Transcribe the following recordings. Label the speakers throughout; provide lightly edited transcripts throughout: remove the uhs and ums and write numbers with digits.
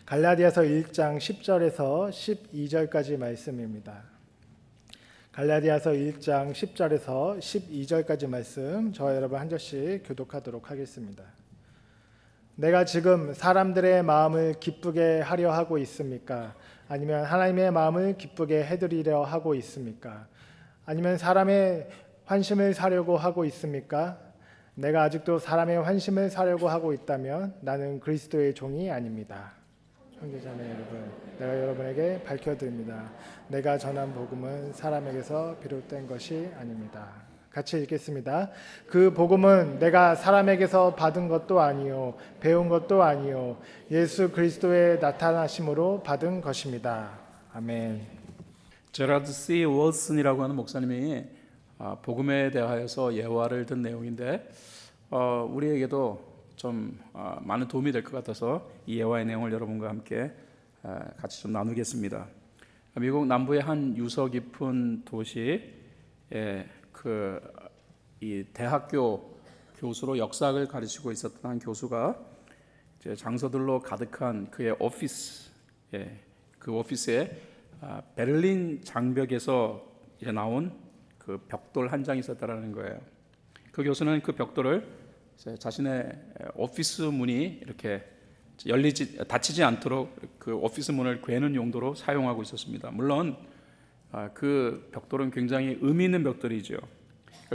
Speaker 1: 갈라디아서 1장 10절에서 12절까지 말씀입니다. 갈라디아서 1장 10절에서 12절까지 말씀 저와 여러분 한 절씩 교독하도록 하겠습니다. 내가 지금 사람들의 마음을 기쁘게 하려 하고 있습니까? 아니면 하나님의 마음을 기쁘게 해드리려 하고 있습니까? 아니면 사람의 환심을 사려고 하고 있습니까? 내가 아직도 사람의 환심을 사려고 하고 있다면 나는 그리스도의 종이 아닙니다. 형제자매 여러분, 내가 여러분에게 밝혀드립니다. 내가 전한 복음은 사람에게서 비롯된 것이 아닙니다. 같이 읽겠습니다. 그 복음은 내가 사람에게서 받은 것도 아니요 배운 것도 아니요 예수 그리스도의 나타나심으로 받은 것입니다. 아멘.
Speaker 2: 제라드 C. 월슨이라고 하는 목사님이 복음에 대하여서 예화를 든 내용인데 우리에게도 좀 많은 도움이 될 것 같아서 이 예화의 내용을 여러분과 함께 같이 좀 나누겠습니다. 미국 남부의 한 유서 깊은 도시에 이 대학교 교수로 역사학을 가르치고 있었던 한 교수가 이제 장서들로 가득한 그의 오피스, 그 오피스에 베를린 장벽에서 이제 나온 그 벽돌 한 장이 있었다라는 거예요. 그 교수는 그 벽돌을 자신의 오피스 문이 이렇게 닫히지 않도록 그 오피스 문을 괴는 용도로 사용하고 있었습니다. 물론 그 벽돌은 굉장히 의미 있는 벽돌이죠.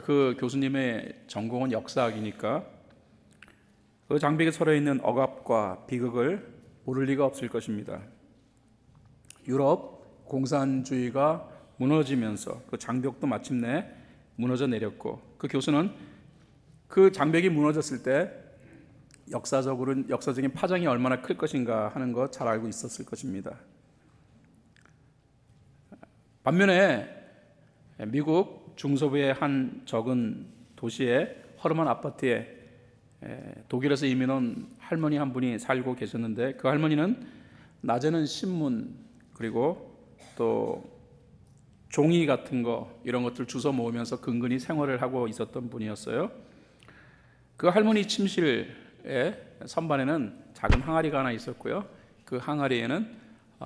Speaker 2: 그 교수님의 전공은 역사학이니까 그 장벽에 서려 있는 억압과 비극을 모를 리가 없을 것입니다. 유럽 공산주의가 무너지면서 그 장벽도 마침내 무너져 내렸고 그 교수는 그 장벽이 무너졌을 때 역사적인 파장이 얼마나 클 것인가 하는 거 잘 알고 있었을 것입니다. 반면에 미국 중서부의 한 적은 도시의 허름한 아파트에 독일에서 이민 온 할머니 한 분이 살고 계셨는데 그 할머니는 낮에는 신문 그리고 또 종이 같은 거 이런 것들 주워 모으면서 근근히 생활을 하고 있었던 분이었어요. 그 할머니 침실의 선반에는 작은 항아리가 하나 있었고요. 그 항아리에는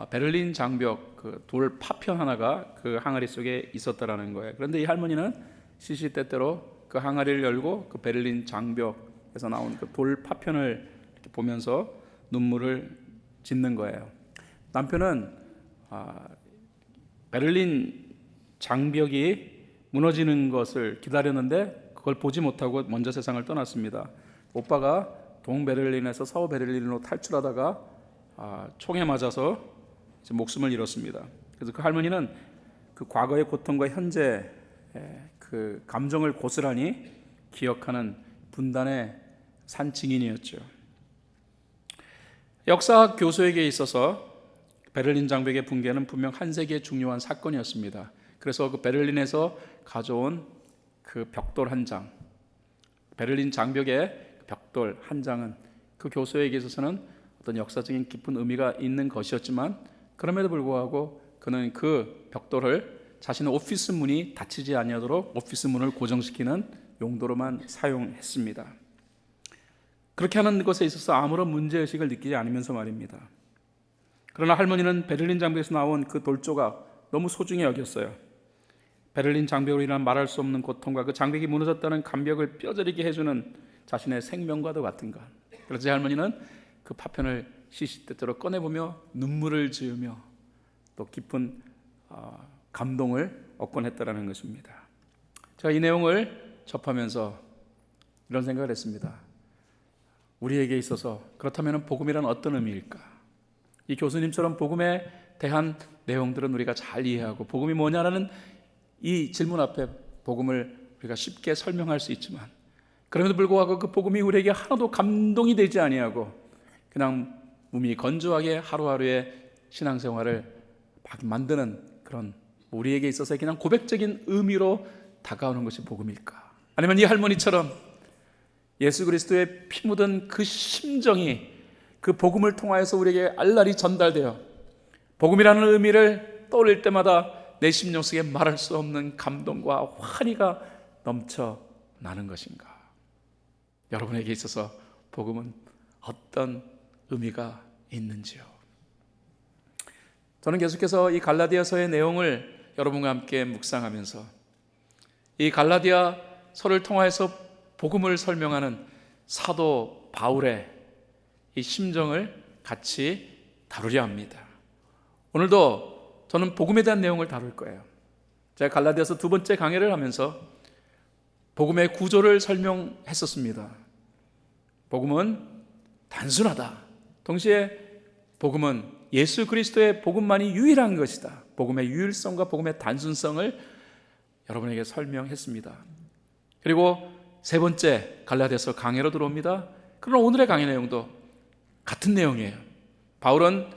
Speaker 2: 베를린 장벽 그 돌 파편 하나가 그 항아리 속에 있었다라는 거예요. 그런데 이 할머니는 시시때때로 그 항아리를 열고 그 베를린 장벽에서 나온 그 돌 파편을 이렇게 보면서 눈물을 짓는 거예요. 남편은 베를린 장벽이 무너지는 것을 기다렸는데 그걸 보지 못하고 먼저 세상을 떠났습니다. 오빠가 동베를린에서 서베를린으로 탈출하다가 총에 맞아서 목숨을 잃었습니다. 그래서 그 할머니는 그 과거의 고통과 현재 그 감정을 고스란히 기억하는 분단의 산 증인이었죠. 역사학 교수에게 있어서 베를린 장벽의 붕괴는 분명 한 세기의 중요한 사건이었습니다. 그래서 그 베를린에서 가져온 그 벽돌 한 장, 베를린 장벽의 벽돌 한 장은 그 교수에게 있어서는 어떤 역사적인 깊은 의미가 있는 것이었지만 그럼에도 불구하고 그는 그 벽돌을 자신의 오피스 문이 닫히지 아니하도록 오피스 문을 고정시키는 용도로만 사용했습니다. 그렇게 하는 것에 있어서 아무런 문제의식을 느끼지 않으면서 말입니다. 그러나 할머니는 베를린 장벽에서 나온 그 돌조각 너무 소중히 여겼어요. 베를린 장벽으로 인한 말할 수 없는 고통과 그 장벽이 무너졌다는 감격을 뼈저리게 해주는 자신의 생명과도 같은 것. 그래서 할머니는 그 파편을 시시때때로 꺼내보며 눈물을 지으며 또 깊은 감동을 얻곤 했다라는 것입니다. 제가 이 내용을 접하면서 이런 생각을 했습니다. 우리에게 있어서 그렇다면 복음이란 어떤 의미일까? 이 교수님처럼 복음에 대한 내용들은 우리가 잘 이해하고 복음이 뭐냐라는 이 질문 앞에 복음을 우리가 쉽게 설명할 수 있지만 그럼에도 불구하고 그 복음이 우리에게 하나도 감동이 되지 아니하고 그냥 몸이 건조하게 하루하루의 신앙생활을 만드는 그런 우리에게 있어서 그냥 고백적인 의미로 다가오는 것이 복음일까? 아니면 이 할머니처럼 예수 그리스도의 피 묻은 그 심정이 그 복음을 통하여서 우리에게 알랄이 전달되어 복음이라는 의미를 떠올릴 때마다 내 심령 속에 말할 수 없는 감동과 환희가 넘쳐나는 것인가? 여러분에게 있어서 복음은 어떤 의미가 있는지요? 저는 계속해서 이 갈라디아서의 내용을 여러분과 함께 묵상하면서 이 갈라디아서를 통해서 복음을 설명하는 사도 바울의 이 심정을 같이 다루려 합니다. 오늘도 저는 복음에 대한 내용을 다룰 거예요. 제가 갈라디아서 두 번째 강해를 하면서 복음의 구조를 설명했었습니다. 복음은 단순하다. 동시에 복음은 예수 그리스도의 복음만이 유일한 것이다. 복음의 유일성과 복음의 단순성을 여러분에게 설명했습니다. 그리고 세 번째 갈라디아서 강해로 들어옵니다. 그러나 오늘의 강해 내용도 같은 내용이에요. 바울은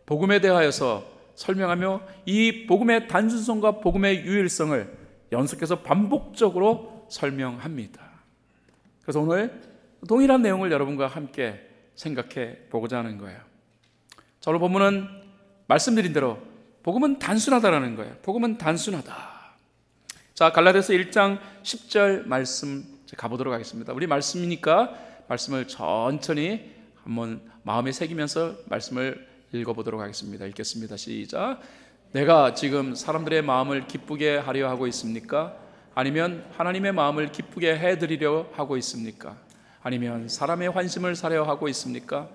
Speaker 2: 복음에 대하여서 설명하며 이 복음의 단순성과 복음의 유일성을 연속해서 반복적으로 설명합니다. 그래서 오늘 동일한 내용을 여러분과 함께 생각해 보고자 하는 거예요. 자, 오늘 본문은 말씀드린 대로 복음은 단순하다라는 거예요. 복음은 단순하다. 자, 갈라디아서 1장 10절 말씀 가보도록 하겠습니다. 우리 말씀이니까 말씀을 천천히 한번 마음에 새기면서 말씀을 읽어보도록 하겠습니다. 읽겠습니다. 시작. 내가 지금 사람들의 마음을 기쁘게 하려 하고 있습니까? 아니면 하나님의 마음을 기쁘게 해드리려 하고 있습니까? 아니면 사람의 환심을 사려 하고 있습니까?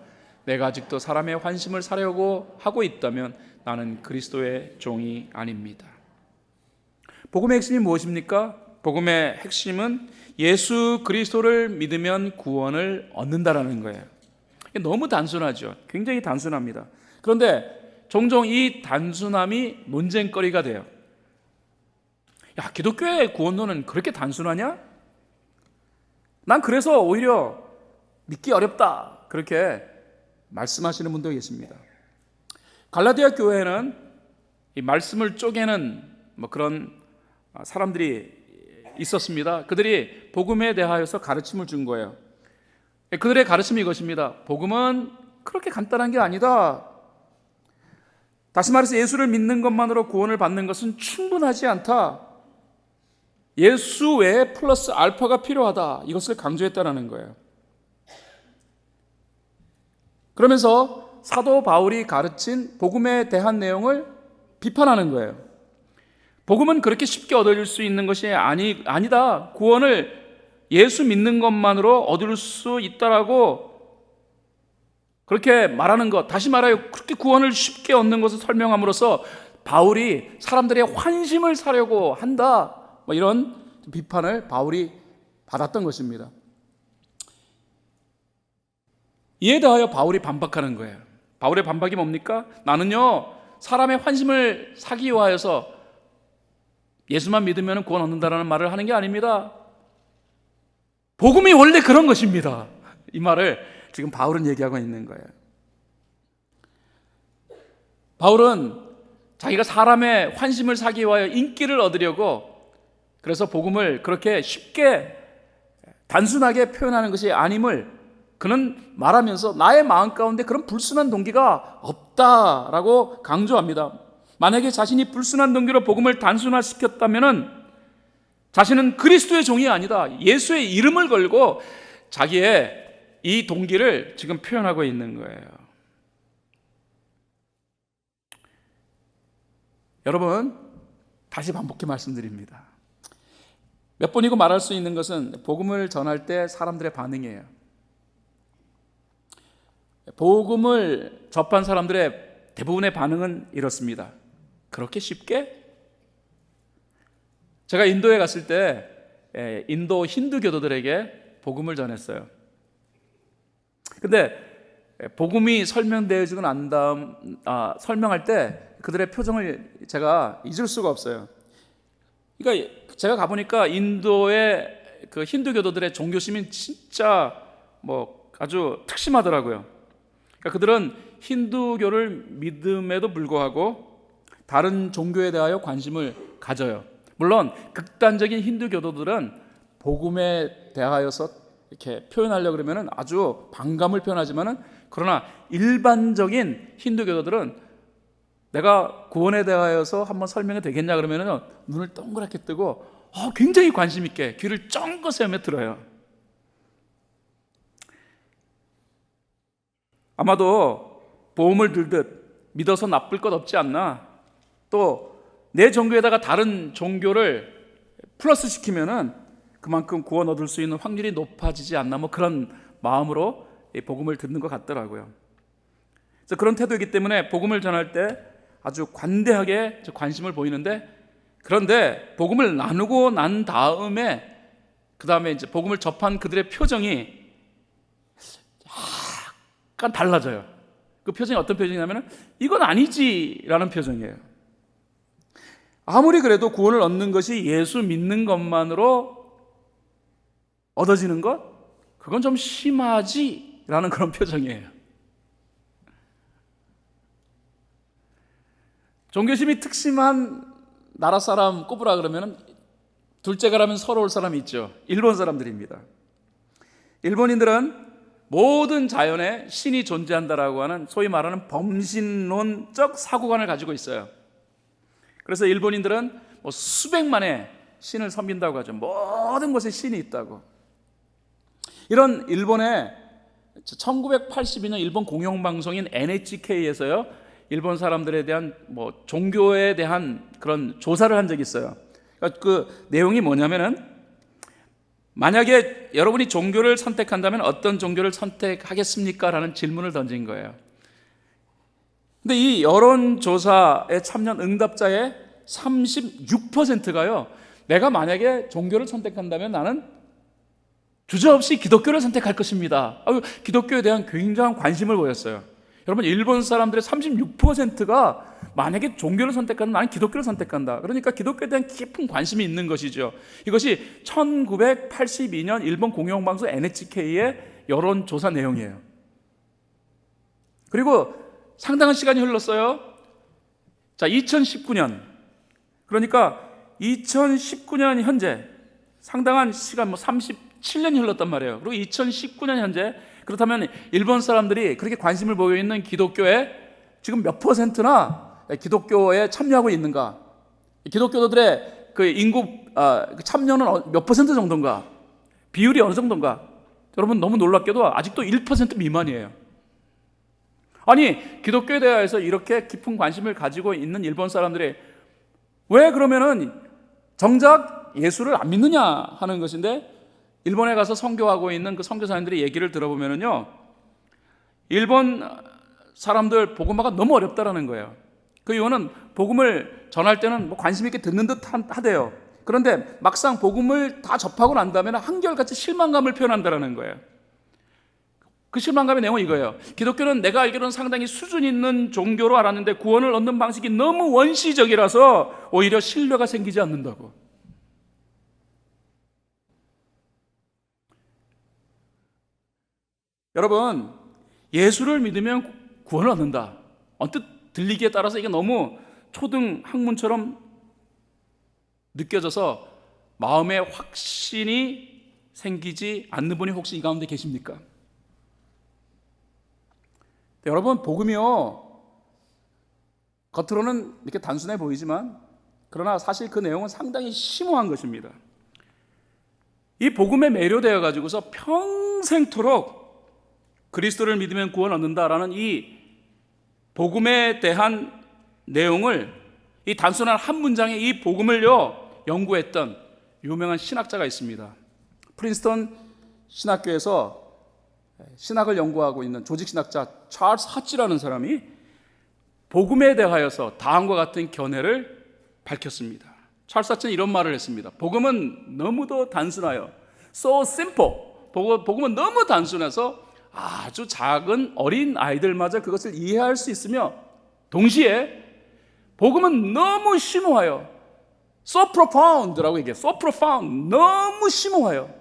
Speaker 2: 내가 아직도 사람의 환심을 사려고 하고 있다면 나는 그리스도의 종이 아닙니다. 복음의 핵심이 무엇입니까? 복음의 핵심은 예수 그리스도를 믿으면 구원을 얻는다라는 거예요. 너무 단순하죠. 굉장히 단순합니다. 그런데 종종 이 단순함이 논쟁거리가 돼요. 야, 기독교의 구원론은 그렇게 단순하냐? 난 그래서 오히려 믿기 어렵다. 그렇게 말씀하시는 분도 계십니다. 갈라디아 교회는 이 말씀을 쪼개는 그런 사람들이 있었습니다. 그들이 복음에 대하여서 가르침을 준 거예요. 그들의 가르침이 이것입니다. 복음은 그렇게 간단한 게 아니다. 다시 말해서 예수를 믿는 것만으로 구원을 받는 것은 충분하지 않다. 예수 외에 플러스 알파가 필요하다. 이것을 강조했다는 거예요. 그러면서 사도 바울이 가르친 복음에 대한 내용을 비판하는 거예요. 복음은 그렇게 쉽게 얻을 수 있는 것이 아니다. 구원을 예수 믿는 것만으로 얻을 수 있다라고 그렇게 말하는 것, 다시 말하여 그렇게 구원을 쉽게 얻는 것을 설명함으로써 바울이 사람들의 환심을 사려고 한다. 이런 비판을 바울이 받았던 것입니다. 이에 대하여 바울이 반박하는 거예요. 바울의 반박이 뭡니까? 나는요, 사람의 환심을 사기 위하여서 예수만 믿으면 구원 얻는다라는 말을 하는 게 아닙니다. 복음이 원래 그런 것입니다. 이 말을 지금 바울은 얘기하고 있는 거예요. 바울은 자기가 사람의 환심을 사기 위하여 인기를 얻으려고 그래서 복음을 그렇게 쉽게 단순하게 표현하는 것이 아님을 그는 말하면서 나의 마음 가운데 그런 불순한 동기가 없다라고 강조합니다. 만약에 자신이 불순한 동기로 복음을 단순화시켰다면 자신은 그리스도의 종이 아니다. 예수의 이름을 걸고 자기의 이 동기를 지금 표현하고 있는 거예요. 여러분, 다시 반복해 말씀드립니다. 몇 번이고 말할 수 있는 것은 복음을 전할 때 사람들의 반응이에요. 복음을 접한 사람들의 대부분의 반응은 이렇습니다. 그렇게 쉽게? 제가 인도에 갔을 때 인도 힌두교도들에게 복음을 전했어요. 근데 복음이 설명되어지고 난 다음 설명할 때 그들의 표정을 제가 잊을 수가 없어요. 그러니까 제가 가보니까 인도의 그 힌두교도들의 종교심이 진짜 아주 특심하더라고요. 그러니까 그들은 힌두교를 믿음에도 불구하고 다른 종교에 대하여 관심을 가져요. 물론 극단적인 힌두교도들은 복음에 대하여서 이렇게 표현하려고 그러면 아주 반감을 표현하지만은 그러나 일반적인 힌두교도들은 내가 구원에 대하여서 한번 설명이 되겠냐 그러면은 눈을 동그랗게 뜨고 굉장히 관심 있게 귀를 쫑긋 세우며 들어요. 아마도 보험을 들듯 믿어서 나쁠 것 없지 않나? 또 내 종교에다가 다른 종교를 플러스 시키면은 그만큼 구원 얻을 수 있는 확률이 높아지지 않나? 뭐 그런 마음으로 이 복음을 듣는 것 같더라고요. 그래서 그런 태도이기 때문에 복음을 전할 때 아주 관대하게 관심을 보이는데, 그런데 복음을 나누고 난 다음에 그 다음에 이제 복음을 접한 그들의 표정이 약간 달라져요. 그 표정이 어떤 표정이냐면 이건 아니지라는 표정이에요. 아무리 그래도 구원을 얻는 것이 예수 믿는 것만으로 얻어지는 것? 그건 좀 심하지라는 그런 표정이에요. 종교심이 특심한 나라 사람 꼽으라 그러면 둘째가라면 서러울 사람이 있죠. 일본 사람들입니다. 일본인들은 모든 자연에 신이 존재한다라고 하는 소위 말하는 범신론적 사고관을 가지고 있어요. 그래서 일본인들은 뭐 수백만의 신을 섬긴다고 하죠. 모든 곳에 신이 있다고. 이런 일본의 1982년 일본 공영방송인 NHK에서요, 일본 사람들에 대한 뭐 종교에 대한 그런 조사를 한 적이 있어요. 그러니까 그 내용이 뭐냐면은, 만약에 여러분이 종교를 선택한다면 어떤 종교를 선택하겠습니까? 라는 질문을 던진 거예요. 근데 이 여론조사에 참여한 응답자의 36%가요, 내가 만약에 종교를 선택한다면 나는 주저없이 기독교를 선택할 것입니다. 기독교에 대한 굉장한 관심을 보였어요. 여러분, 일본 사람들의 36%가 만약에 종교를 선택하면 나는 기독교를 선택한다. 그러니까 기독교에 대한 깊은 관심이 있는 것이죠. 이것이 1982년 일본 공영방송 NHK의 여론조사 내용이에요. 그리고 상당한 시간이 흘렀어요. 자, 2019년, 그러니까 2019년 현재 상당한 시간, 뭐 37년이 흘렀단 말이에요. 그리고 2019년 현재, 그렇다면 일본 사람들이 그렇게 관심을 보이고 있는 기독교에 지금 몇 %나 기독교에 참여하고 있는가? 기독교도들의 그 인구 참여는 몇 % 정도인가? 비율이 어느 정도인가? 여러분, 너무 놀랍게도 아직도 1% 미만이에요. 아니, 기독교에 대해서 이렇게 깊은 관심을 가지고 있는 일본 사람들이 왜 그러면은 정작 예수를 안 믿느냐 하는 것인데, 일본에 가서 선교하고 있는 그 선교사님들의 얘기를 들어보면은요, 일본 사람들 복음화가 너무 어렵다라는 거예요. 그 이유는 복음을 전할 때는 뭐 관심 있게 듣는 듯 하대요. 그런데 막상 복음을 다 접하고 난 다음에 한결같이 실망감을 표현한다라는 거예요. 그 실망감의 내용은 이거예요. 기독교는 내가 알기로는 상당히 수준 있는 종교로 알았는데 구원을 얻는 방식이 너무 원시적이라서 오히려 신뢰가 생기지 않는다고. 여러분, 예수를 믿으면 구원을 얻는다. 언뜻 들리기에 따라서 이게 너무 초등 학문처럼 느껴져서 마음에 확신이 생기지 않는 분이 혹시 이 가운데 계십니까? 여러분, 복음이요, 겉으로는 이렇게 단순해 보이지만 그러나 사실 그 내용은 상당히 심오한 것입니다. 이 복음에 매료되어 가지고서 평생토록 그리스도를 믿으면 구원 얻는다라는 이 복음에 대한 내용을, 이 단순한 한 문장에 이 복음을요 연구했던 유명한 신학자가 있습니다. 프린스턴 신학교에서 신학을 연구하고 있는 조직신학자 찰스 하치라는 사람이 복음에 대하여서 다음과 같은 견해를 밝혔습니다. 찰스 하치는 이런 말을 했습니다. 복음은 너무도 단순하여 so simple, 복음은 너무 단순해서 아주 작은 어린 아이들마저 그것을 이해할 수 있으며, 동시에 복음은 너무 심오하여 so profound라고 얘기해요. so profound, 너무 심오하여.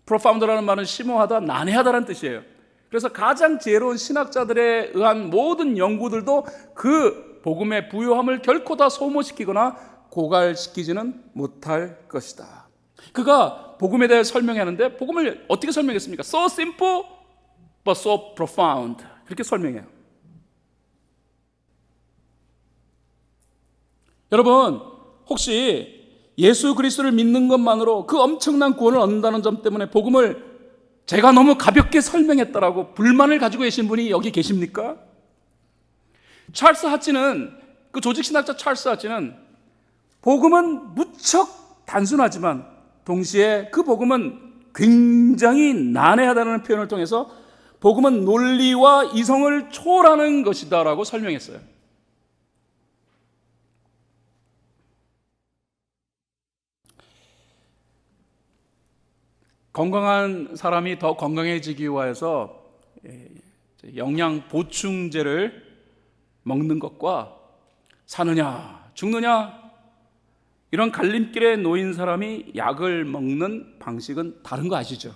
Speaker 2: profound라는 말은 심오하다, 난해하다라는 뜻이에요. 그래서 가장 지혜로운 신학자들에 의한 모든 연구들도 그 복음의 부요함을 결코 다 소모시키거나 고갈시키지는 못할 것이다. 그가 복음에 대해 설명하는데 복음을 어떻게 설명했습니까? So simple but so profound, 그렇게 설명해요. 여러분, 혹시 예수 그리스도를 믿는 것만으로 그 엄청난 구원을 얻는다는 점 때문에 복음을 제가 너무 가볍게 설명했다라고 불만을 가지고 계신 분이 여기 계십니까? 찰스 하치는, 그 조직신학자 찰스 하치는 복음은 무척 단순하지만 동시에 그 복음은 굉장히 난해하다는 표현을 통해서 복음은 논리와 이성을 초월하는 것이다라고 설명했어요. 건강한 사람이 더 건강해지기 위해서 영양 보충제를 먹는 것과 사느냐 죽느냐 이런 갈림길에 놓인 사람이 약을 먹는 방식은 다른 거 아시죠?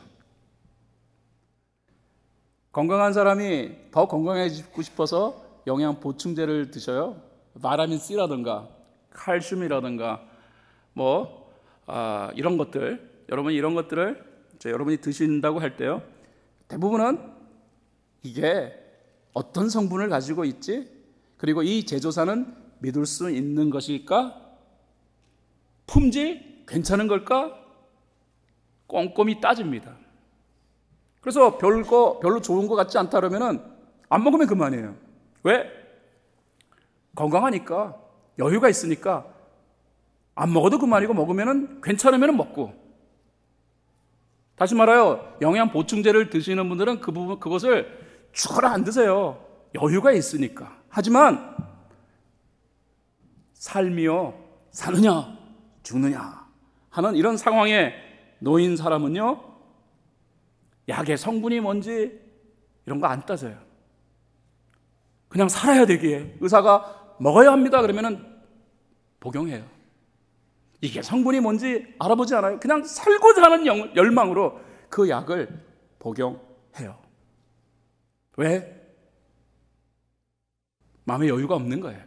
Speaker 2: 건강한 사람이 더 건강해지고 싶어서 영양 보충제를 드셔요. 비타민 C라든가 칼슘이라든가 이런 것들, 여러분이 이런 것들을 여러분이 드신다고 할 때요, 대부분은 이게 어떤 성분을 가지고 있지? 그리고 이 제조사는 믿을 수 있는 것일까? 품질 괜찮은 걸까? 꼼꼼히 따집니다. 그래서 별로 좋은 것 같지 않다 그러면은 안 먹으면 그만이에요. 왜? 건강하니까, 여유가 있으니까 안 먹어도 그만이고, 먹으면은 괜찮으면은 먹고. 다시 말하여 영양 보충제를 드시는 분들은 그것을 죽어라 안 드세요. 여유가 있으니까. 하지만 삶이요, 사느냐 죽느냐 하는 이런 상황에 놓인 사람은요, 약의 성분이 뭔지 이런 거 안 따져요. 그냥 살아야 되기에 의사가 먹어야 합니다 그러면은 복용해요. 이게 성분이 뭔지 알아보지 않아요. 그냥 살고자 하는 열망으로 그 약을 복용해요. 왜? 마음에 여유가 없는 거예요.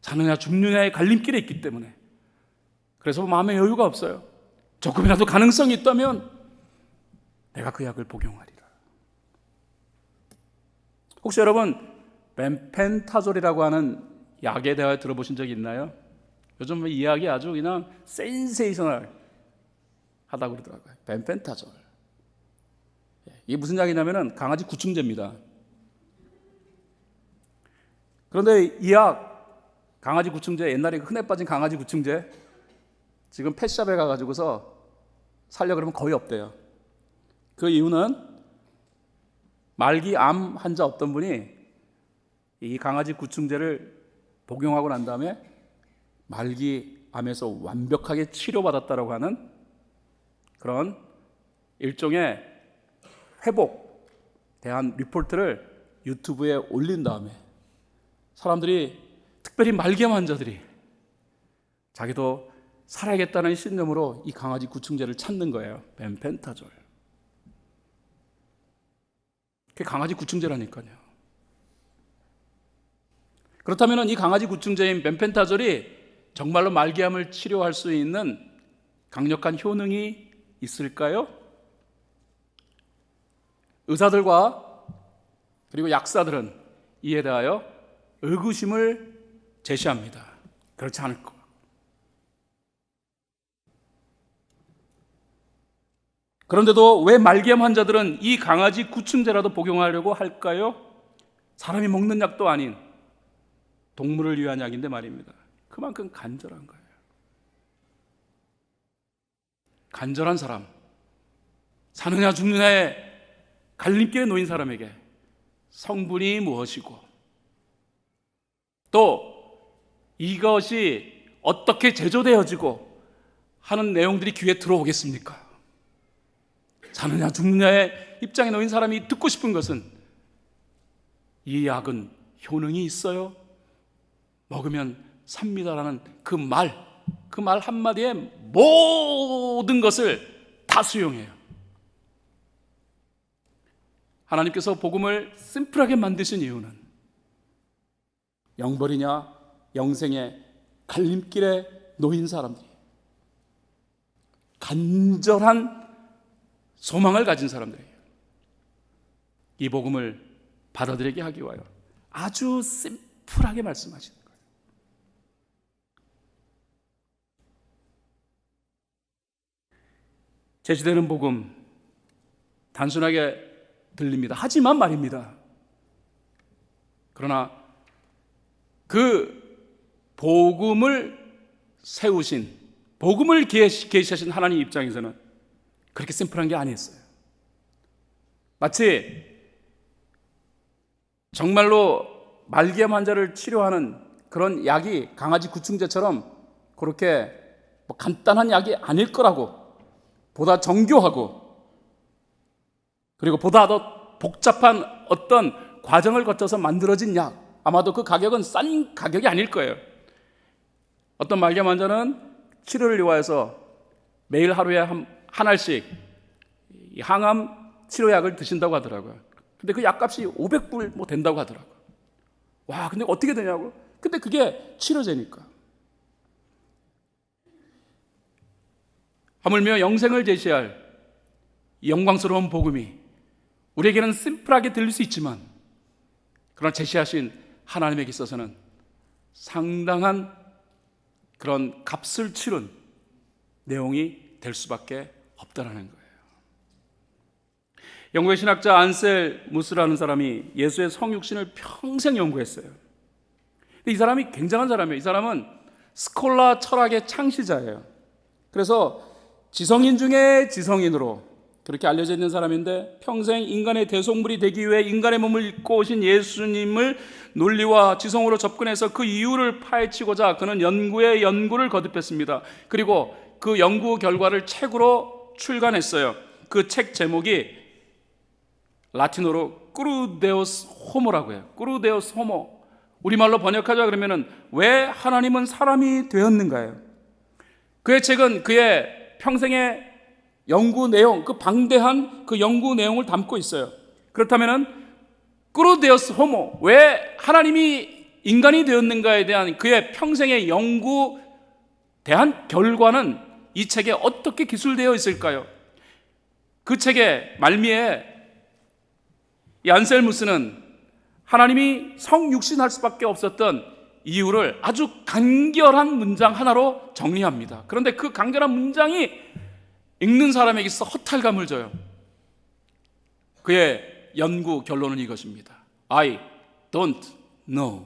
Speaker 2: 사느냐 죽느냐의 갈림길에 있기 때문에. 그래서 마음에 여유가 없어요. 조금이라도 가능성이 있다면 내가 그 약을 복용하리라. 혹시 여러분 벤펜타졸이라고 하는 약에 대해 들어보신 적이 있나요? 요즘 이 이야기 아주 그냥 센세이셔널 하다고 그러더라고요. 벤펜타졸. 이게 무슨 약이냐면은 강아지 구충제입니다. 그런데 이 약, 강아지 구충제, 옛날에 흔해 빠진 강아지 구충제, 지금 펫샵에 가가지고서 살려 그러면 거의 없대요. 그 이유는 말기 암 환자 어떤 분이 이 강아지 구충제를 복용하고 난 다음에 말기 암에서 완벽하게 치료받았다고 하는 그런 일종의 회복 대한 리포트를 유튜브에 올린 다음에 사람들이, 특별히 말기암 환자들이 자기도 살아야겠다는 신념으로 이 강아지 구충제를 찾는 거예요. 벤펜타졸. 그게 강아지 구충제라니까요. 그렇다면 이 강아지 구충제인 벤펜타졸이 정말로 말기암을 치료할 수 있는 강력한 효능이 있을까요? 의사들과 그리고 약사들은 이에 대하여 의구심을 제시합니다. 그렇지 않을 것. 그런데도 왜 말기암 환자들은 이 강아지 구충제라도 복용하려고 할까요? 사람이 먹는 약도 아닌 동물을 위한 약인데 말입니다. 그만큼 간절한 거예요. 간절한 사람, 사느냐 죽느냐의 갈림길에 놓인 사람에게 성분이 무엇이고 또 이것이 어떻게 제조되어지고 하는 내용들이 귀에 들어오겠습니까? 사느냐 죽느냐의 입장에 놓인 사람이 듣고 싶은 것은 이 약은 효능이 있어요? 먹으면 삽니다라는 그 말 한마디에 모든 것을 다 수용해요. 하나님께서 복음을 심플하게 만드신 이유는 영벌이냐 영생의 갈림길에 놓인 사람들이, 간절한 소망을 가진 사람들이에요. 이 복음을 받아들이게 하기 위하여 아주 심플하게 말씀하시는 거예요. 제시되는 복음 단순하게 들립니다. 하지만 말입니다, 그러나 그 복음을 세우신, 복음을 계시하신 하나님 입장에서는 그렇게 심플한 게 아니었어요. 마치 정말로 말기암 환자를 치료하는 그런 약이 강아지 구충제처럼 그렇게 뭐 간단한 약이 아닐 거라고, 보다 정교하고 그리고 보다 더 복잡한 어떤 과정을 거쳐서 만들어진 약, 아마도 그 가격은 싼 가격이 아닐 거예요. 어떤 말기암 환자는 치료를 위하여서 매일 하루에 한 알씩 항암 치료약을 드신다고 하더라고요. 근데 그 약값이 500불 뭐 된다고 하더라고요. 와, 근데 어떻게 되냐고? 근데 그게 치료제니까. 하물며 영생을 제시할 영광스러운 복음이 우리에게는 심플하게 들릴 수 있지만, 그러나 제시하신 하나님에게 있어서는 상당한 그런 값을 치른 내용이 될 수밖에 없다라는 거예요. 영국의 신학자 안셀무스라는 사람이 예수의 성육신을 평생 연구했어요. 근데 이 사람이 굉장한 사람이에요. 이 사람은 스콜라 철학의 창시자예요. 그래서 지성인 중에 지성인으로 그렇게 알려져 있는 사람인데, 평생 인간의 대속물이 되기 위해 인간의 몸을 입고 오신 예수님을 논리와 지성으로 접근해서 그 이유를 파헤치고자 그는 연구를 거듭했습니다. 그리고 그 연구 결과를 책으로 출간했어요. 그 책 제목이 라틴어로 꾸르데우스 호모라고 해요. 꾸르데우스 호모. 우리말로 번역하자 그러면은 왜 하나님은 사람이 되었는가요? 그의 책은 그의 평생의 연구 내용, 그 방대한 그 연구 내용을 담고 있어요. 그렇다면은 꾸르데우스 호모, 왜 하나님이 인간이 되었는가에 대한 그의 평생의 연구 대한 결과는 이 책에 어떻게 기술되어 있을까요? 그 책의 말미에 이 안셀무스는 하나님이 성육신할 수밖에 없었던 이유를 아주 간결한 문장 하나로 정리합니다. 그런데 그 간결한 문장이 읽는 사람에게 있어 허탈감을 줘요. 그의 연구 결론은 이것입니다. I don't know.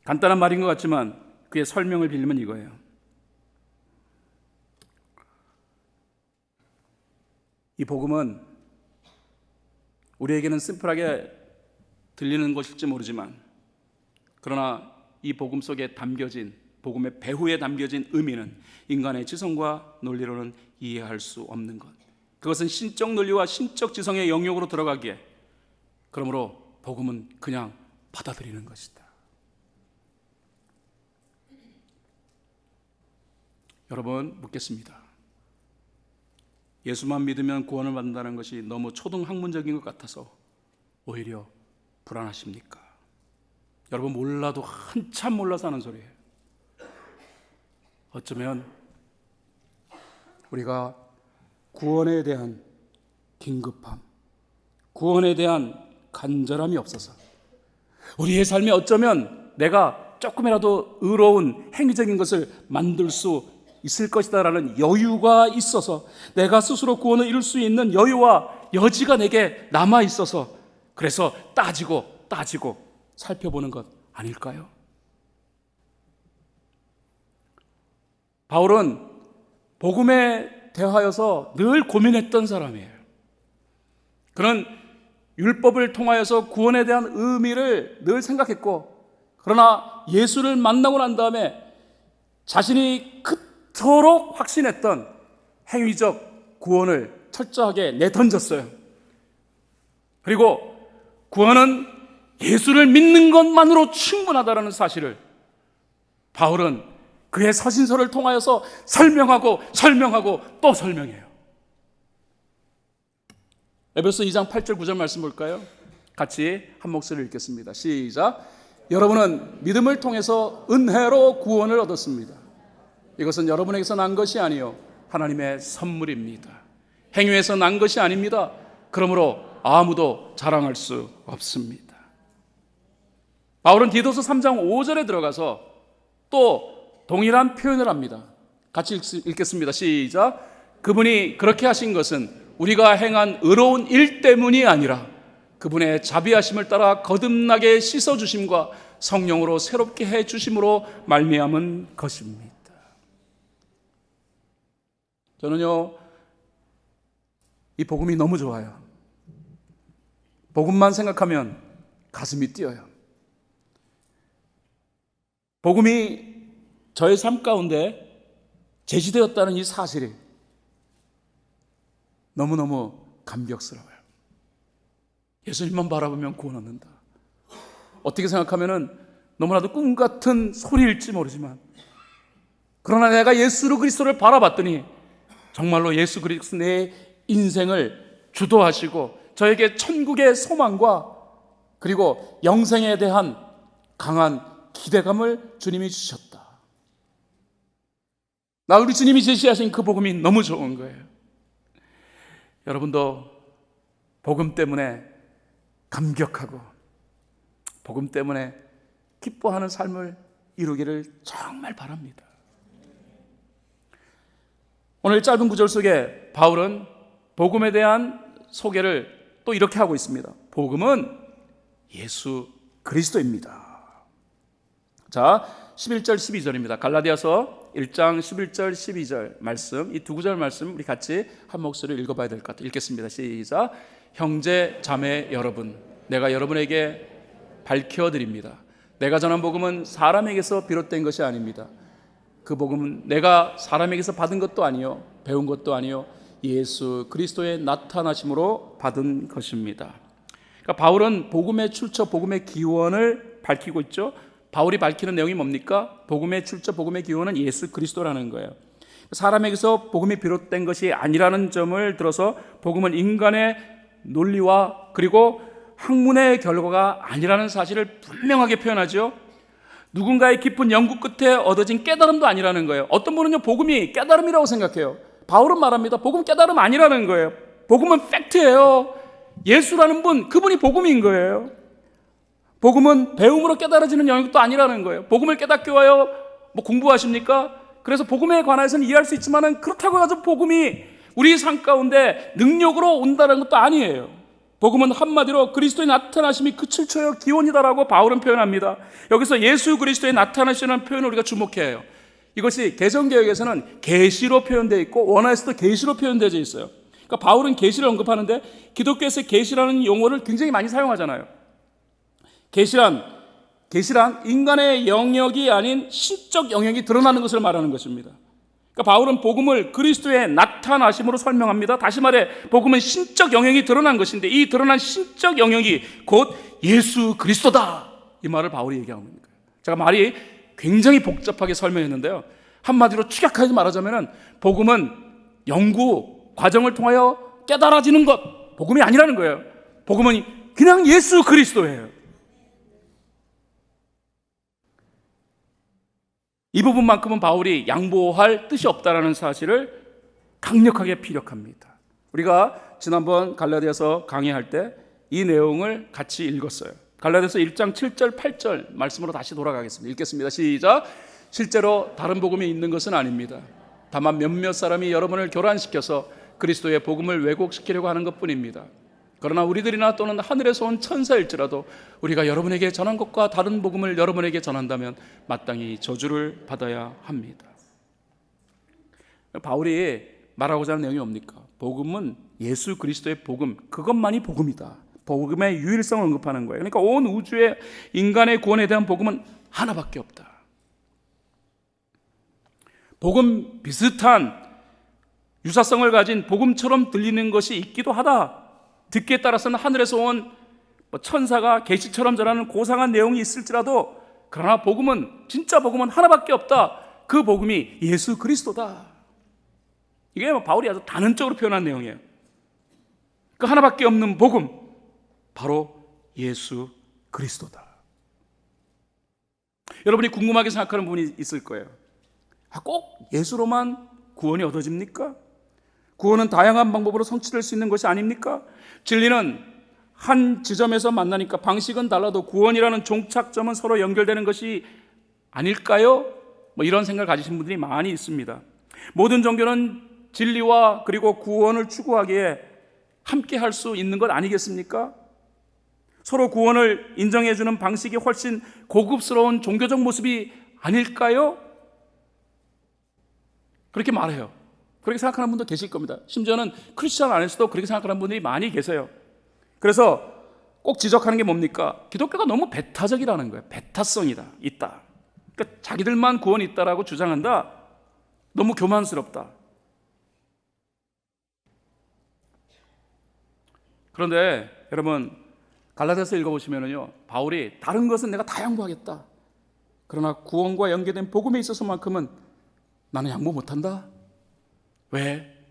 Speaker 2: 간단한 말인 것 같지만 그의 설명을 빌리면 이거예요. 이 복음은 우리에게는 심플하게 들리는 것일지 모르지만, 그러나 이 복음 속에 담겨진, 복음의 배후에 담겨진 의미는 인간의 지성과 논리로는 이해할 수 없는 것. 그것은 신적 논리와 신적 지성의 영역으로 들어가기에, 그러므로 복음은 그냥 받아들이는 것이다. 여러분, 묻겠습니다. 예수만 믿으면 구원을 받는다는 것이 너무 초등학문적인 것 같아서 오히려 불안하십니까? 여러분, 몰라도 한참 몰라서 하는 소리예요. 어쩌면 우리가 구원에 대한 긴급함, 구원에 대한 간절함이 없어서, 우리의 삶에 어쩌면 내가 조금이라도 의로운 행위적인 것을 만들 수 있을 것이다라는 여유가 있어서, 내가 스스로 구원을 이룰 수 있는 여유와 여지가 내게 남아 있어서, 그래서 따지고 살펴보는 것 아닐까요? 바울은 복음에 대하여서 늘 고민했던 사람이에요. 그는 율법을 통하여서 구원에 대한 의미를 늘 생각했고, 그러나 예수를 만나고 난 다음에 자신이 그토록 확신했던 행위적 구원을 철저하게 내던졌어요. 그리고 구원은 예수를 믿는 것만으로 충분하다는 사실을 바울은 그의 서신서를 통하여서 설명하고 또 설명해요. 에베소 2장 8절 9절 말씀 볼까요? 같이 한 목소리를 읽겠습니다. 시작. 여러분은 믿음을 통해서 은혜로 구원을 얻었습니다. 이것은 여러분에게서 난 것이 아니요 하나님의 선물입니다. 행위에서 난 것이 아닙니다. 그러므로 아무도 자랑할 수 없습니다. 바울은 디도서 3장 5절에 들어가서 또 동일한 표현을 합니다. 같이 읽겠습니다. 시작. 그분이 그렇게 하신 것은 우리가 행한 의로운 일 때문이 아니라 그분의 자비하심을 따라 거듭나게 씻어주심과 성령으로 새롭게 해주심으로 말미암은 것입니다. 저는요, 이 복음이 너무 좋아요. 복음만 생각하면 가슴이 뛰어요. 복음이 저의 삶 가운데 제시되었다는 이 사실이 너무너무 감격스러워요. 예수님만 바라보면 구원 얻는다. 어떻게 생각하면 너무나도 꿈 같은 소리일지 모르지만, 그러나 내가 예수 그리스도를 바라봤더니 정말로 예수 그리스도 내 인생을 주도하시고 저에게 천국의 소망과 그리고 영생에 대한 강한 기대감을 주님이 주셨다. 나 우리 주님이 제시하신 그 복음이 너무 좋은 거예요. 여러분도 복음 때문에 감격하고 복음 때문에 기뻐하는 삶을 이루기를 정말 바랍니다. 오늘 짧은 구절 속에 바울은 복음에 대한 소개를 또 이렇게 하고 있습니다. 복음은 예수 그리스도입니다. 자, 11절 12절입니다. 갈라디아서 1장 11절 12절 말씀, 이 두 구절 말씀 우리 같이 한 목소리로 읽어봐야 될 것 같아요. 읽겠습니다. 시작. 형제 자매 여러분, 내가 여러분에게 밝혀드립니다. 내가 전한 복음은 사람에게서 비롯된 것이 아닙니다. 그 복음은 내가 사람에게서 받은 것도 아니요 배운 것도 아니요 예수 그리스도의 나타나심으로 받은 것입니다. 그러니까 바울은 복음의 출처, 복음의 기원을 밝히고 있죠. 바울이 밝히는 내용이 뭡니까? 복음의 출처, 복음의 기원은 예수 그리스도라는 거예요. 사람에게서 복음이 비롯된 것이 아니라는 점을 들어서 복음은 인간의 논리와 그리고 학문의 결과가 아니라는 사실을 분명하게 표현하죠. 누군가의 깊은 연구 끝에 얻어진 깨달음도 아니라는 거예요. 어떤 분은요, 복음이 깨달음이라고 생각해요. 바울은 말합니다. 복음 깨달음 아니라는 거예요. 복음은 팩트예요. 예수라는 분, 그분이 복음인 거예요. 복음은 배움으로 깨달아지는 영역도 아니라는 거예요. 복음을 깨닫기 위하여 공부하십니까? 그래서 복음에 관해서는 이해할 수 있지만 그렇다고 해서 복음이 우리 삶 가운데 능력으로 온다는 것도 아니에요. 복음은 한마디로 그리스도의 나타나심이 그 출처요 기원이다라고 바울은 표현합니다. 여기서 예수 그리스도의 나타나시는 표현을 우리가 주목해야 해요. 이것이 개정개혁에서는 계시로 표현되어 있고 원어에서도 계시로 표현되어 있어요. 그러니까 바울은 계시를 언급하는데 기독교에서 계시라는 용어를 굉장히 많이 사용하잖아요. 계시란 인간의 영역이 아닌 신적 영역이 드러나는 것을 말하는 것입니다. 그러니까 바울은 복음을 그리스도의 나타나심으로 설명합니다. 다시 말해 복음은 신적 영역이 드러난 것인데 이 드러난 신적 영역이 곧 예수 그리스도다, 이 말을 바울이 얘기하고 있는 거예요. 제가 말이 굉장히 복잡하게 설명했는데요, 한마디로 축약하지 말하자면 복음은 연구 과정을 통하여 깨달아지는 것, 복음이 아니라는 거예요. 복음은 그냥 예수 그리스도예요. 이 부분만큼은 바울이 양보할 뜻이 없다라는 사실을 강력하게 피력합니다. 우리가 지난번 갈라디아서 강의할 때 이 내용을 같이 읽었어요. 갈라디아서 1장 7절 8절 말씀으로 다시 돌아가겠습니다. 읽겠습니다. 시작. 실제로 다른 복음이 있는 것은 아닙니다. 다만 몇몇 사람이 여러분을 교란시켜서 그리스도의 복음을 왜곡시키려고 하는 것뿐입니다. 그러나 우리들이나 또는 하늘에서 온 천사일지라도 우리가 여러분에게 전한 것과 다른 복음을 여러분에게 전한다면 마땅히 저주를 받아야 합니다. 바울이 말하고자 하는 내용이 뭡니까? 복음은 예수 그리스도의 복음, 그것만이 복음이다. 복음의 유일성을 언급하는 거예요. 그러니까 온 우주의 인간의 구원에 대한 복음은 하나밖에 없다. 복음 비슷한 유사성을 가진 복음처럼 들리는 것이 있기도 하다. 듣기에 따라서는 하늘에서 온 천사가 계시처럼 전하는 고상한 내용이 있을지라도, 그러나 복음은, 진짜 복음은 하나밖에 없다. 그 복음이 예수 그리스도다. 이게 바울이 아주 단언적으로 표현한 내용이에요. 그 하나밖에 없는 복음, 바로 예수 그리스도다. 여러분이 궁금하게 생각하는 부분이 있을 거예요. 꼭 예수로만 구원이 얻어집니까? 구원은 다양한 방법으로 성취될 수 있는 것이 아닙니까? 진리는 한 지점에서 만나니까 방식은 달라도 구원이라는 종착점은 서로 연결되는 것이 아닐까요? 이런 생각을 가지신 분들이 많이 있습니다. 모든 종교는 진리와 그리고 구원을 추구하기에 함께 할 수 있는 것 아니겠습니까? 서로 구원을 인정해주는 방식이 훨씬 고급스러운 종교적 모습이 아닐까요? 그렇게 말해요. 그렇게 생각하는 분도 계실 겁니다. 심지어는 크리스천 안에서도 그렇게 생각하는 분들이 많이 계세요. 그래서 꼭 지적하는 게 뭡니까? 기독교가 너무 배타적이라는 거예요. 배타성이다, 있다. 그러니까 자기들만 구원이 있다라고 주장한다. 너무 교만스럽다. 그런데 여러분, 갈라디아서 읽어보시면요, 바울이 다른 것은 내가 다 양보하겠다. 그러나 구원과 연계된 복음에 있어서만큼은 나는 양보 못한다. 왜?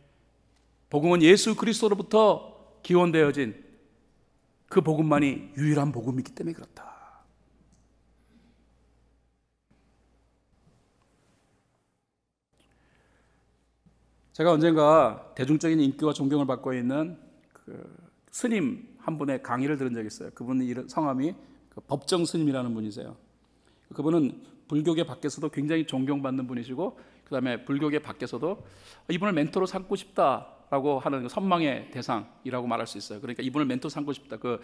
Speaker 2: 복음은 예수 그리스도로부터 기원되어진 그 복음만이 유일한 복음이기 때문에 그렇다. 제가 언젠가 대중적인 인기와 존경을 받고 있는 그 스님 한 분의 강의를 들은 적이 있어요. 그분의 성함이 법정 스님이라는 분이세요. 그분은 불교계 밖에서도 굉장히 존경받는 분이시고, 그 다음에 불교계 밖에서도 이분을 멘토로 삼고 싶다라고 하는 선망의 대상이라고 말할 수 있어요. 그러니까 이분을 멘토 삼고 싶다, 그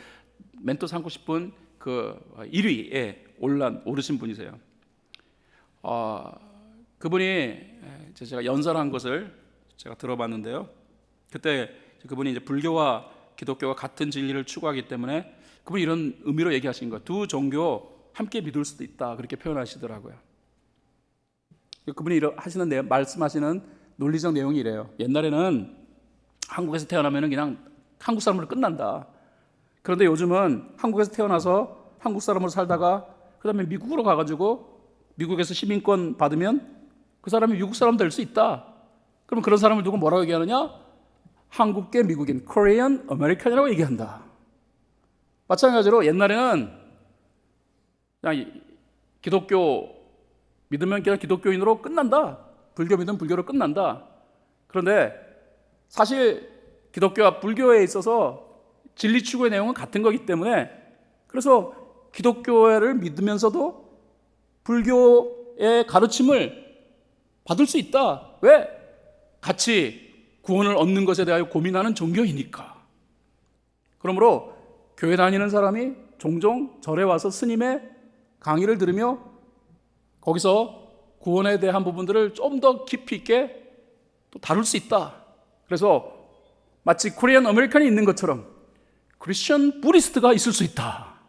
Speaker 2: 멘토 삼고 싶은 그 1위에 오르신 분이세요. 그분이 제가 연설한 것을 제가 들어봤는데요. 그때 그분이 이제 불교와 기독교가 같은 진리를 추구하기 때문에 그분이 이런 의미로 얘기하신 거예요. 두 종교 함께 믿을 수도 있다, 그렇게 표현하시더라고요. 그분이 말씀하시는 논리적 내용이 이래요. 옛날에는 한국에서 태어나면 그냥 한국 사람으로 끝난다. 그런데 요즘은 한국에서 태어나서 한국 사람으로 살다가 그 다음에 미국으로 가가지고 미국에서 시민권 받으면 그 사람이 미국 사람 될 수 있다. 그럼 그런 사람을 두고 뭐라고 얘기하느냐? 한국계 미국인, Korean American이라고 얘기한다. 마찬가지로 옛날에는 그냥 기독교 믿으면 그냥 기독교인으로 끝난다. 불교 믿으면 불교로 끝난다. 그런데 사실 기독교와 불교에 있어서 진리 추구의 내용은 같은 거기 때문에, 그래서 기독교를 믿으면서도 불교의 가르침을 받을 수 있다. 왜? 같이 구원을 얻는 것에 대하여 고민하는 종교이니까. 그러므로 교회 다니는 사람이 종종 절에 와서 스님의 강의를 들으며 거기서 구원에 대한 부분들을 좀 더 깊이 있게 또 다룰 수 있다. 그래서 마치 코리안 아메리칸이 있는 것처럼 크리스천 부디스트가 있을 수 있다,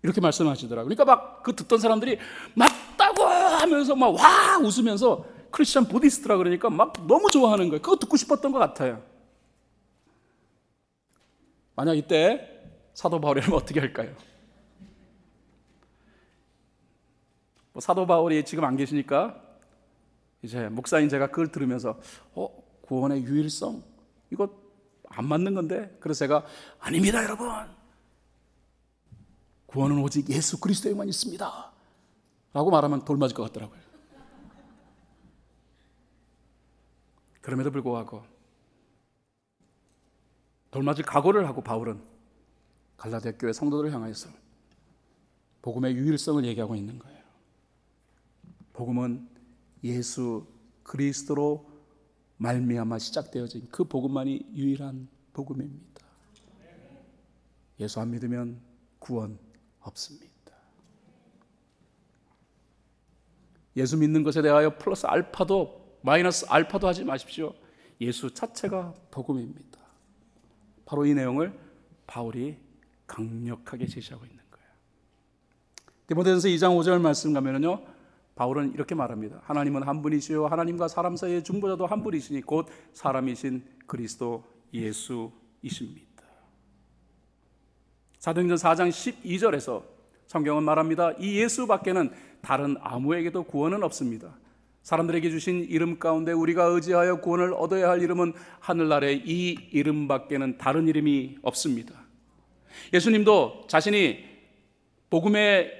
Speaker 2: 이렇게 말씀하시더라고요. 그러니까 막 그 듣던 사람들이 맞다고 하면서 막 와 웃으면서 크리스천 부디스트라 그러니까 막 너무 좋아하는 거예요. 그거 듣고 싶었던 것 같아요. 만약 이때 사도 바울이라면 어떻게 할까요? 사도 바울이 지금 안 계시니까 이제 목사인 제가 그걸 들으면서 구원의 유일성 이거 안 맞는 건데, 그래서 제가 아닙니다 여러분, 구원은 오직 예수 그리스도에만 있습니다 라고 말하면 돌맞을 것 같더라고요. 그럼에도 불구하고 돌맞을 각오를 하고 바울은 갈라디아 교회 성도들을 향해서 복음의 유일성을 얘기하고 있는 거예요. 복음은 예수 그리스도로 말미암아 시작되어진 그 복음만이 유일한 복음입니다. 예수 안 믿으면 구원 없습니다. 예수 믿는 것에 대하여 플러스 알파도 마이너스 알파도 하지 마십시오. 예수 자체가 복음입니다. 바로 이 내용을 바울이 강력하게 제시하고 있는 거예요. 디모데전서 2장 5절 말씀 가면은요, 바울은 이렇게 말합니다. 하나님은 한 분이시요 하나님과 사람 사이의 중보자도 한 분이시니 곧 사람이신 그리스도 예수이십니다. 사도행전 4장 12절에서 성경은 말합니다. 이 예수밖에는 다른 아무에게도 구원은 없습니다. 사람들에게 주신 이름 가운데 우리가 의지하여 구원을 얻어야 할 이름은 하늘나라에 이 이름밖에는 다른 이름이 없습니다. 예수님도 자신이 복음의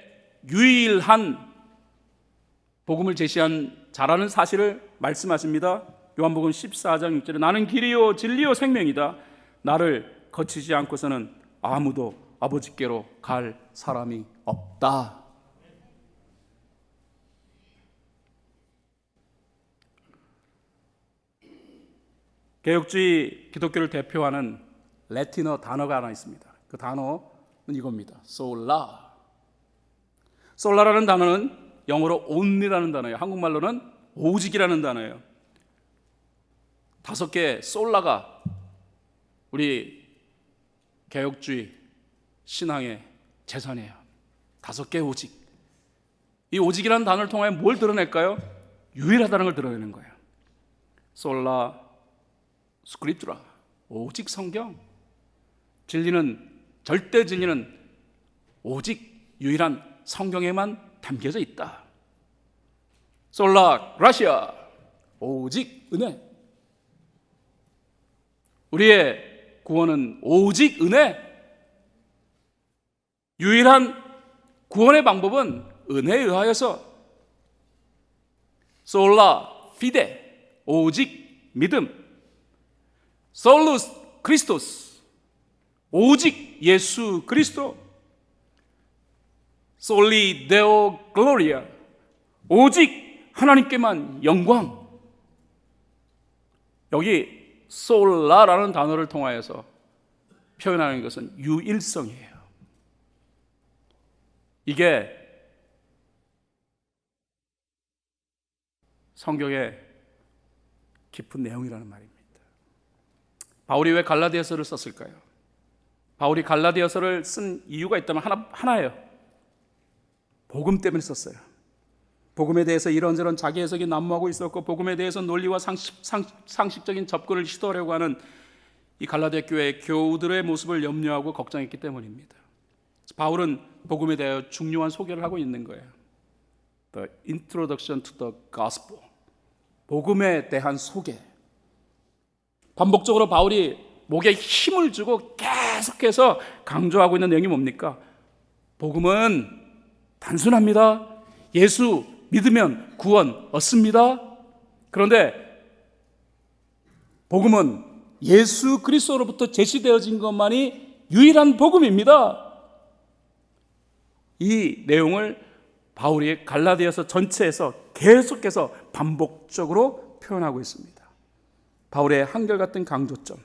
Speaker 2: 유일한 복음을 제시한 자라는 사실을 말씀하십니다. 요한복음 14장 6절에 나는 길이요 진리요 생명이다. 나를 거치지 않고서는 아무도 아버지께로 갈 사람이 없다. 개혁주의 기독교를 대표하는 라틴어 단어가 하나 있습니다. 그 단어는 이겁니다. 솔라. 솔라라는 단어는 영어로 only라는 단어예요. 한국말로는 오직이라는 단어예요. 5개 솔라가 우리 개혁주의 신앙의 재산이에요. 5개 오직. 이 오직이라는 단어를 통하여 뭘 드러낼까요? 유일하다는 걸 드러내는 거예요. 솔라 스크립투라, 오직 성경. 진리는, 절대 진리는 오직 유일한 성경에만 담겨져 있다. 솔라 그라시아, 오직 은혜. 우리의 구원은 오직 은혜. 유일한 구원의 방법은 은혜에 의하여서. 솔라 피데, 오직 믿음. 솔루스 크리스토스, 오직 예수 그리스도. 솔리 데오 글로리아, 오직 하나님께만 영광. 여기 솔라라는 단어를 통하여서 표현하는 것은 유일성이에요. 이게 성경의 깊은 내용이라는 말입니다. 바울이 왜 갈라디아서를 썼을까요? 바울이 갈라디아서를 쓴 이유가 있다면 하나예요. 복음 때문에 썼어요. 복음에 대해서 이런저런 자기 해석이 난무하고 있었고, 복음에 대해서 논리와 상식적인 접근을 시도하려고 하는 이 갈라디아 교회의 교우들의 모습을 염려하고 걱정했기 때문입니다. 바울은 복음에 대하여 중요한 소개를 하고 있는 거예요. The Introduction to the Gospel. 복음에 대한 소개. 반복적으로 바울이 목에 힘을 주고 계속해서 강조하고 있는 내용이 뭡니까? 복음은 단순합니다. 예수 믿으면 구원 얻습니다. 그런데 복음은 예수 그리스도로부터 제시되어진 것만이 유일한 복음입니다. 이 내용을 바울이 갈라디아서 전체에서 계속해서 반복적으로 표현하고 있습니다. 바울의 한결같은 강조점,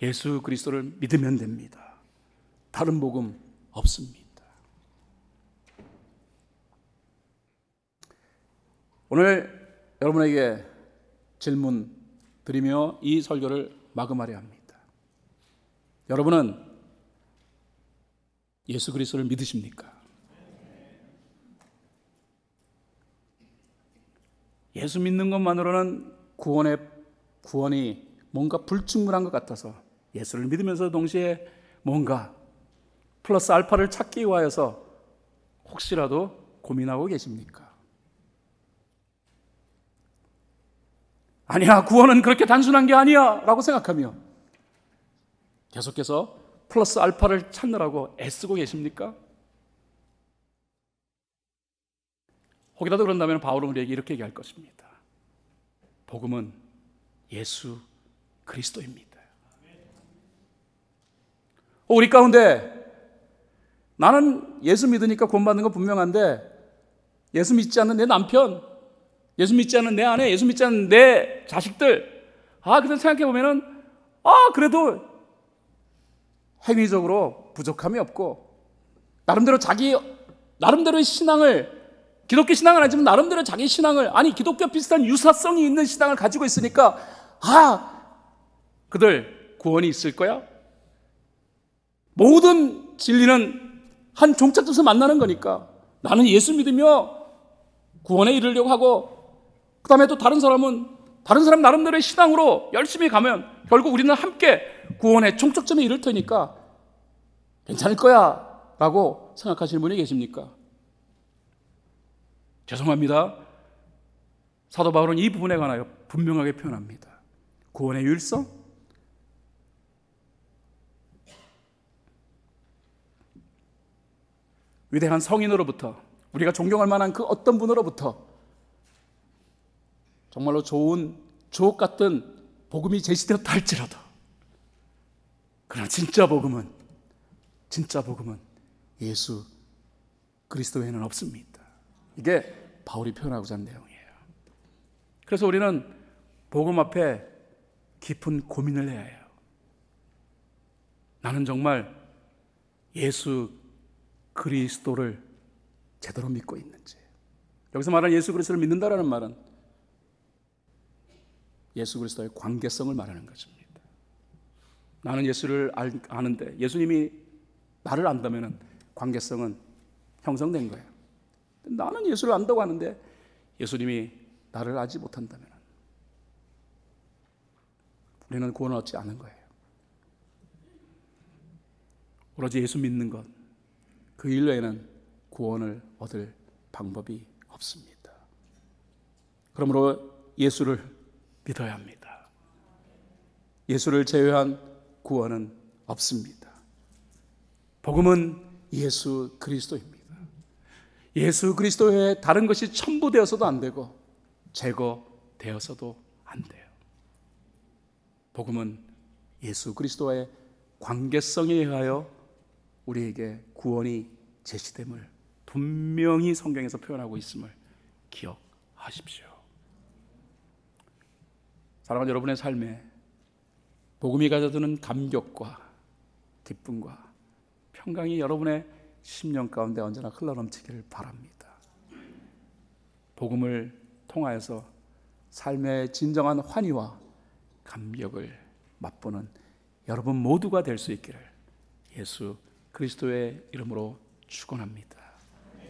Speaker 2: 예수 그리스도를 믿으면 됩니다. 다른 복음 없습니다. 오늘 여러분에게 질문 드리며 이 설교를 마감하려 합니다. 여러분은 예수 그리스도를 믿으십니까? 예수 믿는 것만으로는 구원이 뭔가 불충분한 것 같아서 예수를 믿으면서 동시에 뭔가 플러스 알파를 찾기 위하여서 혹시라도 고민하고 계십니까? 아니야, 구원은 그렇게 단순한 게 아니야 라고 생각하며 계속해서 플러스 알파를 찾느라고 애쓰고 계십니까? 혹이라도 그런다면 바울은 우리에게 이렇게 얘기할 것입니다. 복음은 예수 그리스도입니다. 우리 가운데 나는 예수 믿으니까 구원받는 건 분명한데 예수 믿지 않는 내 남편, 예수 믿지 않는 내 아내, 예수 믿지 않는 내 자식들, 그래서 생각해보면은 그래도 행위적으로 부족함이 없고 나름대로의 신앙을, 기독교 신앙은 아니지만 나름대로 자기 신앙을, 기독교 비슷한 유사성이 있는 신앙을 가지고 있으니까 그들 구원이 있을 거야? 모든 진리는 한 종착점에서 만나는 거니까 나는 예수 믿으며 구원에 이르려고 하고, 그 다음에 또 다른 사람 나름대로의 신앙으로 열심히 가면 결국 우리는 함께 구원의 종착점에 이를 테니까 괜찮을 거야 라고 생각하시는 분이 계십니까? 죄송합니다. 사도 바울은 이 부분에 관하여 분명하게 표현합니다. 구원의 유일성, 위대한 성인으로부터, 우리가 존경할 만한 그 어떤 분으로부터 정말로 좋은 주옥 같은 복음이 제시되었다 할지라도, 그러나 진짜 복음은 예수 그리스도 외에는 없습니다. 이게 바울이 표현하고자 하는 내용이에요. 그래서 우리는 복음 앞에 깊은 고민을 해야 해요. 나는 정말 예수 그리스도를 제대로 믿고 있는지. 여기서 말하는 예수 그리스도를 믿는다라는 말은 예수 그리스도의 관계성을 말하는 것입니다. 나는 예수를 아는데 예수님이 나를 안다면 관계성은 형성된 거예요. 나는 예수를 안다고 하는데 예수님이 나를 알지 못한다면 우리는 구원을 얻지 않은 거예요. 오로지 예수 믿는 것, 그 일외에는 구원을 얻을 방법이 없습니다. 그러므로 예수를 믿어야 합니다. 예수를 제외한 구원은 없습니다. 복음은 예수 그리스도입니다. 예수 그리스도 외에 다른 것이 첨부되어서도 안 되고 제거되어서도 안 돼요. 복음은 예수 그리스도와의 관계성에 의하여 우리에게 구원이 제시됨을 분명히 성경에서 표현하고 있음을 기억하십시오. 사랑하는 여러분의 삶에 복음이 가져다주는 감격과 기쁨과 평강이 여러분의 심령 가운데 언제나 흘러넘치기를 바랍니다. 복음을 통하여서 삶의 진정한 환희와 감격을 맛보는 여러분 모두가 될 수 있기를 예수 그리스도의 이름으로 축원합니다.